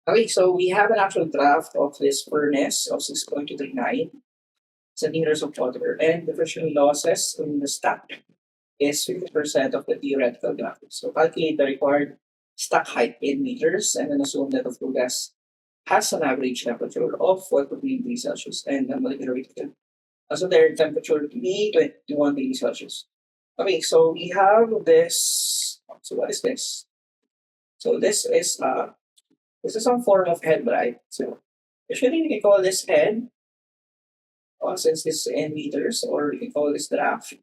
Okay, so we have an actual draft of this furnace of 6.239 centimeters of water, and the friction losses in the stack is 50% of the theoretical draft. So calculate the required stack height in meters, and then assume that the flue gas has an average temperature of 4 degrees Celsius and a molecular weight of 10. So their temperature to be 21 degrees Celsius. Okay, so we have this. So what is this? So this is some form of head, right? So usually we can call this head, since this is in meters, or you can call this draft.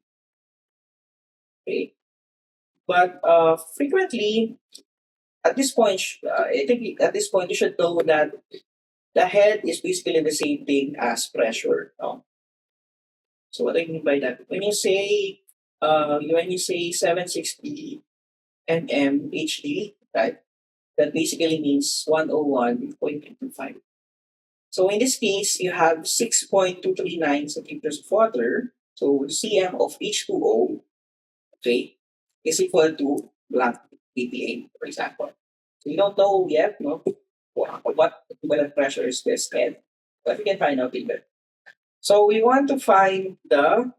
Okay, but frequently at this point, I think at this point you should know that the head is basically the same thing as pressure. No? So what I mean by that, when you say 760 mm HD, right? That basically means 101.25. So in this case, you have 6.239 centimeters of water. So cm of H2O, okay, is equal to blank PPA, for example. So you don't know yet, no, what equivalent pressure is this head, but we can find out later. So we want to find the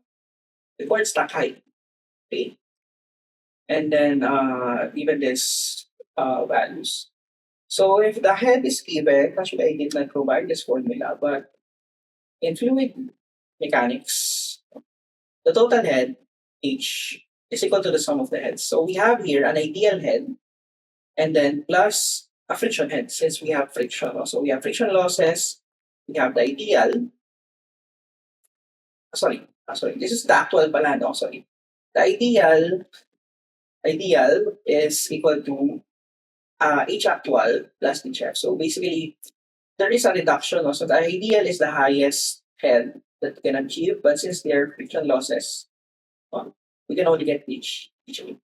required stack height, okay, and then even this values. So if the head is given, actually I did not provide this formula, but in fluid mechanics, the total head H is equal to the sum of the heads. So we have here an ideal head and then plus a friction head since we have friction loss. So we have friction losses, we have the ideal. Sorry, this is the actual pala, no, sorry. The ideal is equal to H actual plus HF. So basically, there is a reduction. No? So the ideal is the highest head that we can achieve, but since there are friction losses, we can only get HA.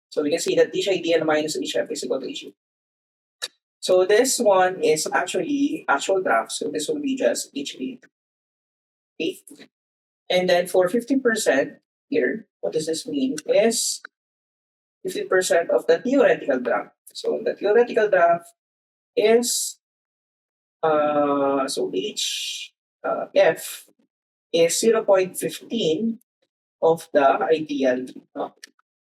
So we can see that HIDL minus HF is equal to HA. So this one is actually actual graph. So this will be just HA. Okay. And then for 50% here, what does this mean is 50% of the theoretical draft. So the theoretical draft is so H F is 0.15 of the ideal.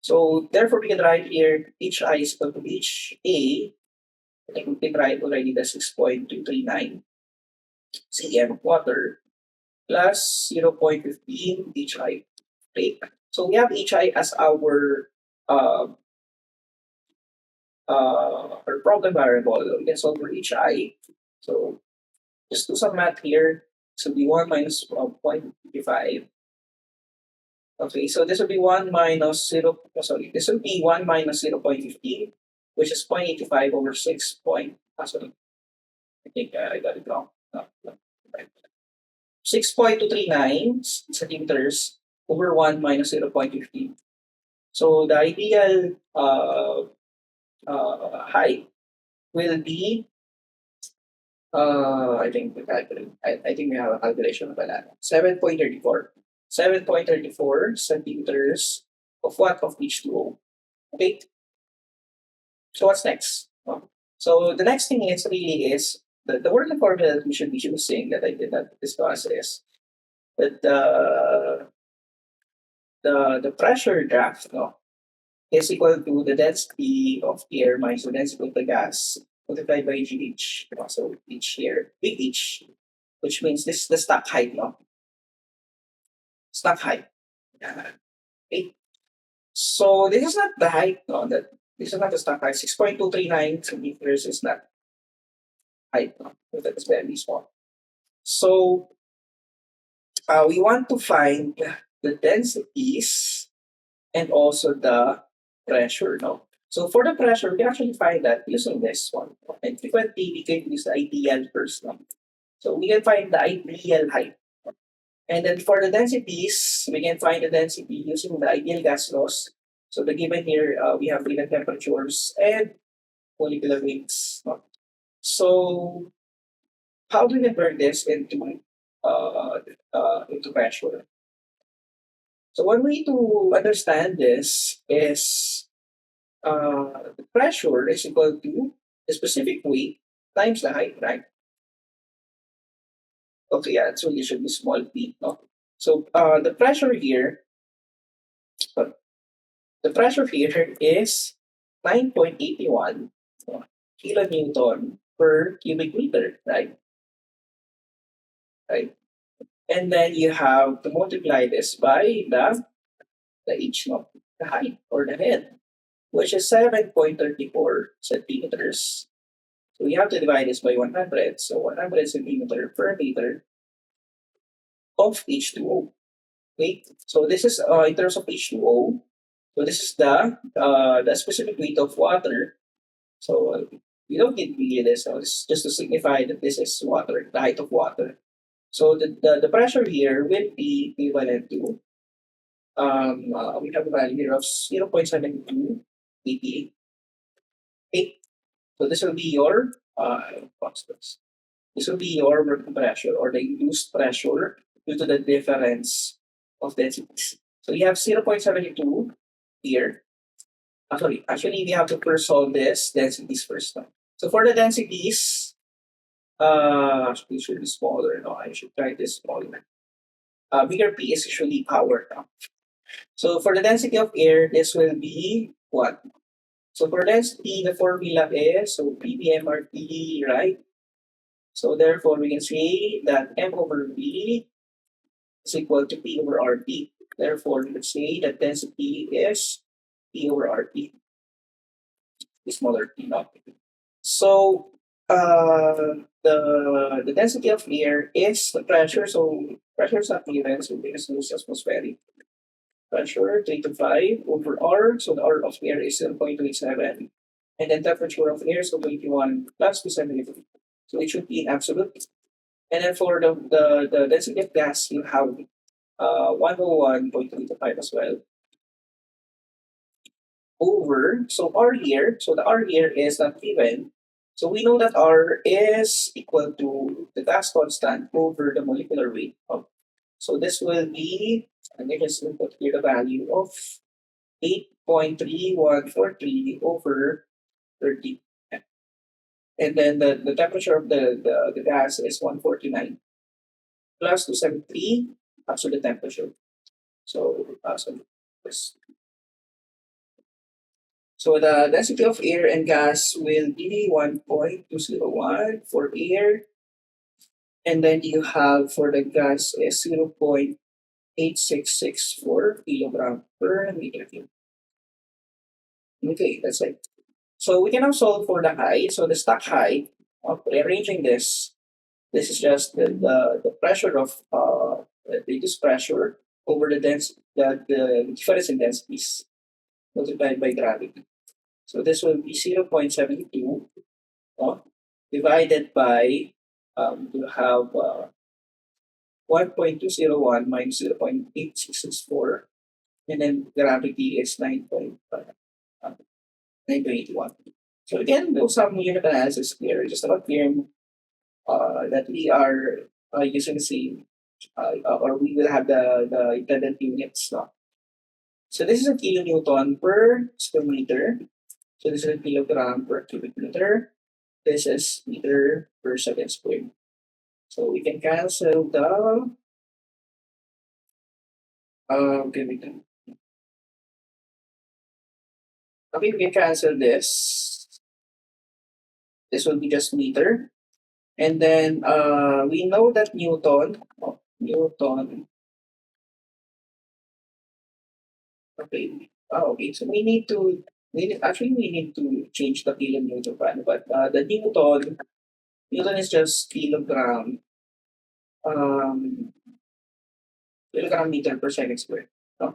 So therefore we can write here HI is equal to HA. I think we can write already the 6.239 cm of water plus 0.15 HI. Okay. So we have HI as uh, our problem variable. We can solve for HI. So just do some math here. So be 1 minus 0.55. Okay, so this will be 1 minus 0. Sorry, this will be 1 minus 0.15, which is 0.85 over 6 point. Sorry, I think I got it wrong. No, no, right. 6.239 centimeters over 1 minus 0.15. So the ideal height will be, I think I think we have a calculation of that. 7.34. 7.34 centimeters of what? Of H2O. Okay, so what's next? So the next thing is really is the working formula that we should be using that I did not discuss is that the pressure draft, no, is equal to the density of air minus the density of the gas multiplied by GH. So H here, big H, which means this is the stack height, no? Stack height. Okay. So this is not the height, no? That this is not the stack height. 6.239 centimeters is not height, no? That is very small. So we want to find the densities and also the pressure, no? So for the pressure, we can actually find that using this one. And frequently, we can use the ideal first, no? So we can find the ideal height. And then for the densities, we can find the density using the ideal gas laws. So the given here, we have given temperatures and molecular weights. No? So how do we convert this into pressure? So one way to understand this is the pressure is equal to the specific weight times the height, right? Okay, yeah, so it should be small p, no? So uh, the pressure here is 9.81 kilonewton per cubic meter, right? Right. And then you have to multiply this by the h, no? The height or the head, which is 7.34 centimeters. So we have to divide this by 100. So 100 centimeter per meter of H2O. Okay, so this is in terms of H2O. So this is the specific weight of water. So we don't need really this. So it's just to signify that this is water, the height of water. So the pressure here will be equivalent to we have a value here of 0.72 ppa. Okay, so this will be your what's this? This will be your working pressure or the induced pressure due to the difference of densities. So you have 0.72 here. Sorry, actually we have to first solve this densities first. No? So for the densities, actually it should be smaller. No, I should try this smaller. Bigger P is usually power. No? So for the density of air, this will be what? So for density, the formula is so PBMRT, right? So therefore, we can say that M over V is equal to P over RT. Therefore, we can say that density is P over RT, is smaller P naught. So the density of air is the pressure. So pressure is not given, so we can use atmospheric pressure 3 to 5 over R. So the R of air is 0.27. And then temperature of air, so 21 plus 273. So it should be in absolute. And then for the density of gas, you have 101.25 as well over. So R here, so the R here is not given. So we know that R is equal to the gas constant over the molecular weight. So this will be, and you just put here the value of 8.3143 over 30. And then the temperature of the gas is 149 plus 273 absolute temperature. So, this. So the density of air and gas will be 1.201 for air, and then you have for the gas is 0.8664 kilogram per meter cube. Okay, that's it. So we can now solve for the height. So the stack height of rearranging this is just the pressure of the reduced pressure over the difference in densities multiplied by gravity. So this will be 0.72 divided by you have 1.201 minus 0.8664, and then gravity is 9.81. So again, do some unit analysis here, just about clearing that we are using the same, or we will have the intended units. No? So this is a kilonewton per square meter. So this is a kilogram per cubic meter. This is meter per second squared. So we can cancel the we can okay, we can cancel this. This will be just meter. And then we know that Newton. Okay. Okay. So we need to change the kilonewton pa, but the Newton is just um kilogram meter per second squared. No?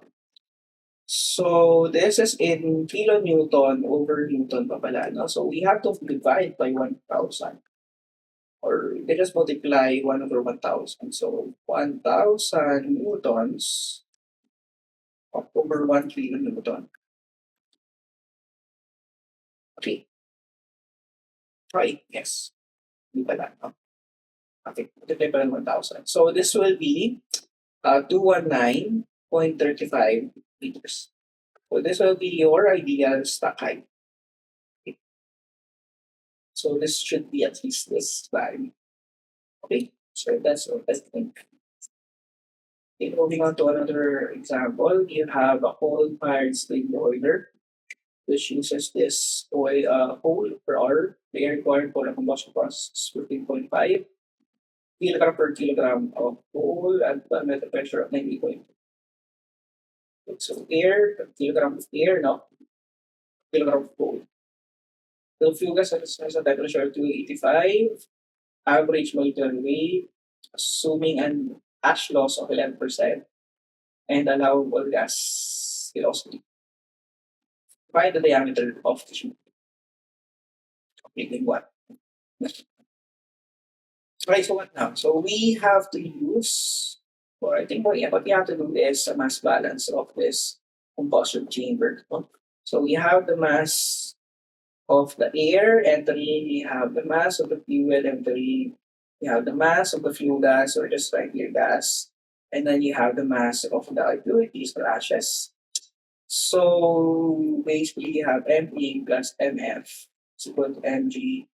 So this is in kilonewton over Newton pa pala, no? So we have to divide by 1,000, or they just multiply 1 over 1,000. So 1,000 newtons over 1 kilonewton. Okay, right, yes. Di pala, no? Okay, multiply by 1,000. So this will be 219.35 meters. So this will be your ideal stack height. So this should be at least this value. Okay, so that's all. That's the thing. Okay, moving on to another example, you have a coal-fired steam boiler, which uses this oil coal per hour. The air required for the combustion process is 15.5 kilogram per kilogram of coal at a metal pressure of 90.2. So air, kilogram of air, no, kilogram of coal. The fuel gas has a temperature of 285, average molecular weight, assuming an ash loss of 11%, and allowable gas velocity. Find the diameter of the tube. Completing what? Right, so what now? So we have to use, or I think what we have to do is a mass balance of this combustion chamber. No? So we have the mass of the air entering, we have the mass of the fuel entering, we have the mass of the fuel gas or just regular gas, and then you have the mass of the impurities or ashes. So basically you have ME plus MF is equal to MG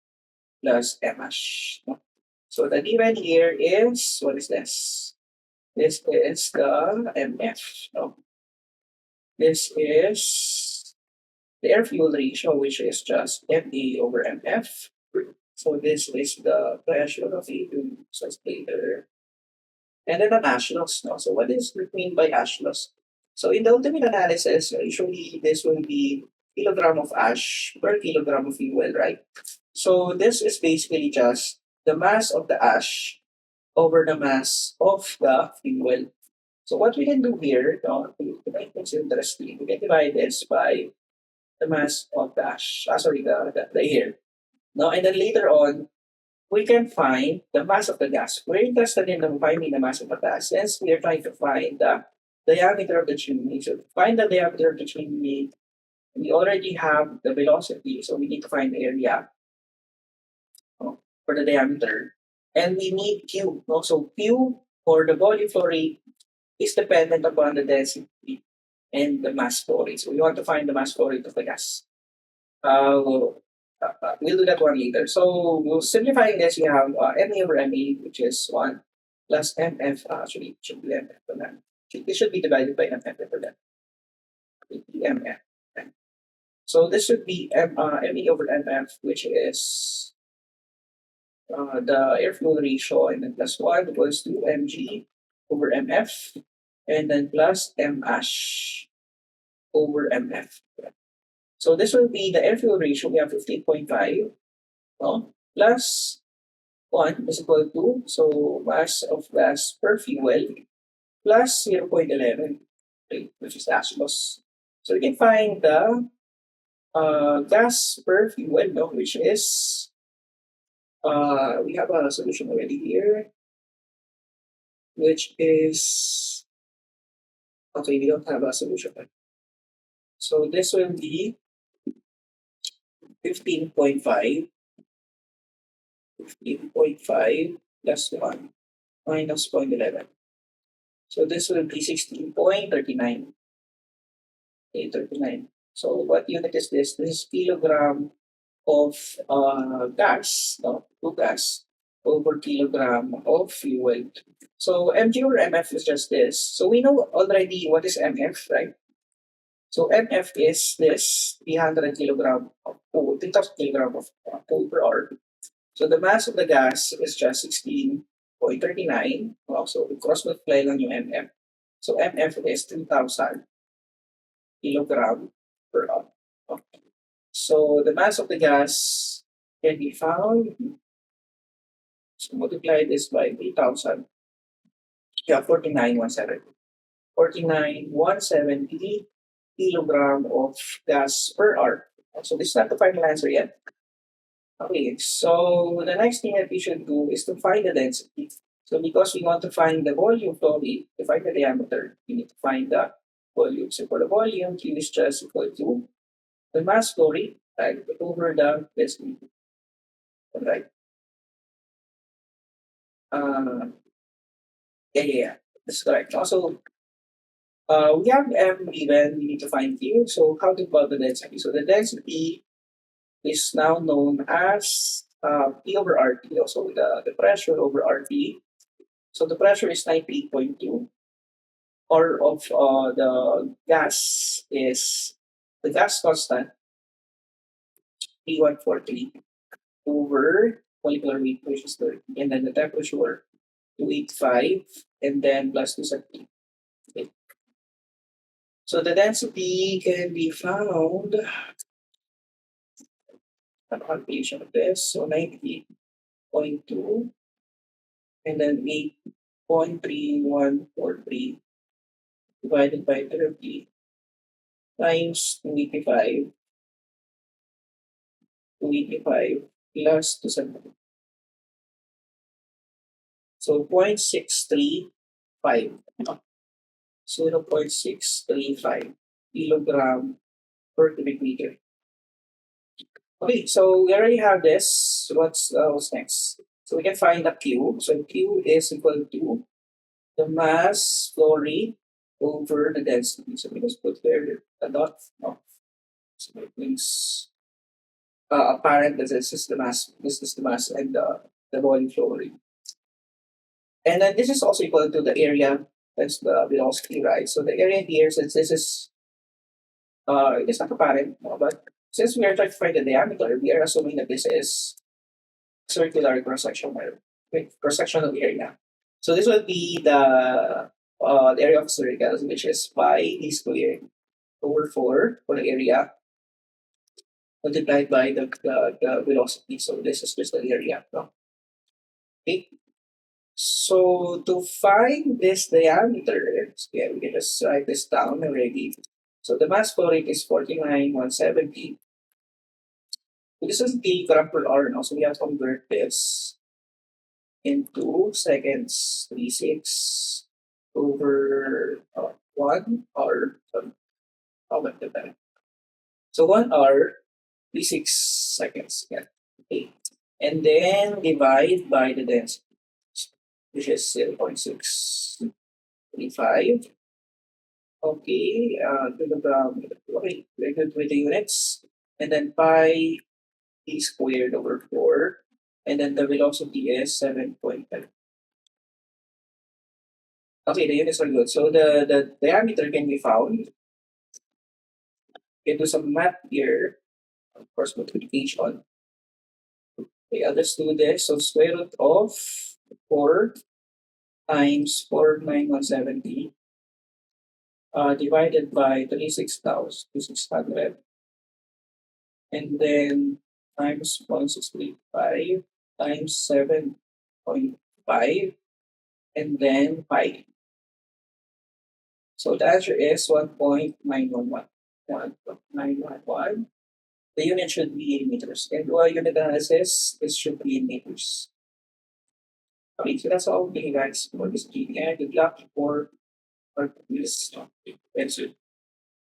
plus MH. No? So the given here is, what is this? This is the MF. No? This is the air fuel ratio, which is just MA over MF. So this is the pressure of the later. And then the ash loss. No? So what is mean by ash loss? So in the ultimate analysis, usually this will be kilogram of ash per kilogram of fuel, right? So this is basically just the mass of the ash over the mass of the fuel. So what we can do here, no, to make things interesting, we can divide this by the mass of the ash. Sorry, the air. No, and then later on, we can find the mass of the gas. We're interested in finding the mass of the gas since we are trying to find the diameter of the chimney. So to find the diameter of the chimney, we already have the velocity, so we need to find the area, no, for the diameter. And we need Q. No? So Q for the volume flow rate is dependent upon the density and the mass flow rate. So we want to find the mass flow rate of the gas. We'll do that one later. So we'll simplifying this, you have MA over MA, which is 1 plus MF. Actually, it should be MF for that. It should be divided by MF for that. MF. So this should be ME over MF, which is the air fuel ratio, and then plus 1 equals to mg over mf, and then plus m ash over mf. So this will be the air fuel ratio. We have 15.5, no? Plus 1 is equal to, so mass of gas per fuel, plus 0.11, okay, which is ash loss. So we can find the gas per fuel, no, which is, we have a solution already here, which is, okay, we don't have a solution. So this will be 15.5, 15.5 plus 1 minus 0.11. So this will be 16.39. Okay, 39. So what unit is this? This is kilogram of gas, no, to gas over kilogram of fuel. So mg over mf is just this. So we know already what is mf, right? So mf is this 300 kilogram of coal, 3,000 kilogram of coal per hour. So the mass of the gas is just 16.39. So cross multiply lang yung mf. So mf is 3,000 kilogram per hour. Okay. So the mass of the gas can be found. So multiply this by 3,000. Yeah, 49,170. 49,170 kilogram of gas per hour. So this is not the final answer yet. Okay, so the next thing that we should do is to find the density. So because we want to find the volume flow rate, to find the diameter, we need to find the volume. So for the volume, Q is just equal to the mass flow rate, right, over the density. Right. Uh, yeah. That's correct. Also, we have M given, we need to find Q. So how to plot the density? So the density is now known as P over RT, also the pressure over RT. So the pressure is 98.2, or of the gas is the gas constant 3143 over molecular weight, which is 30, and then the temperature 285, and then plus 270. Okay. So the density can be found on calculation of this. So 98.2 and then 8.3143 divided by 30 times 285 plus 270. So 0.635. 0.635 kilogram per cubic meter. Okay, so we already have this. What's next? So we can find the Q. So Q is equal to the mass flow rate over the density. So we just put there the dot. No. So it means apparent that this is the mass. This is the mass and the volume flow rate. And then this is also equal to the area. That's the velocity, right? So the area here, since this is it is not apparent, no, but since we are trying to find the diameter, we are assuming that this is circular cross-sectional area. So this will be the area of circles, which is pi d squared over 4 for the area multiplied by the velocity. So this is just the area. No? Okay. So to find this diameter, yeah, we can just write this down already. So the mass flow rate is 49,170. This is the gram per hour now, so we have to convert this into seconds. 36 over 1 hour. How about the time? So 1 hour, 36 seconds. Yeah. Okay. And then divide by the density, which is 0.635. Okay, kilogram. Okay, we're good with the units. And then pi d squared over 4. And then the velocity is 7.5. Okay, the units are good. So the diameter can be found. We can do some math here. Of course, multiplication. Okay, I'll just do this. So square root of 4 times 49170 divided by 36,600, and then times 0.635 times 7.5, and then pi. So the answer is 1.911. 1.911. The unit should be in meters. And while unit analysis, it should be in meters. Okay, so that's all. Thank you guys for this video. Good luck for this answer.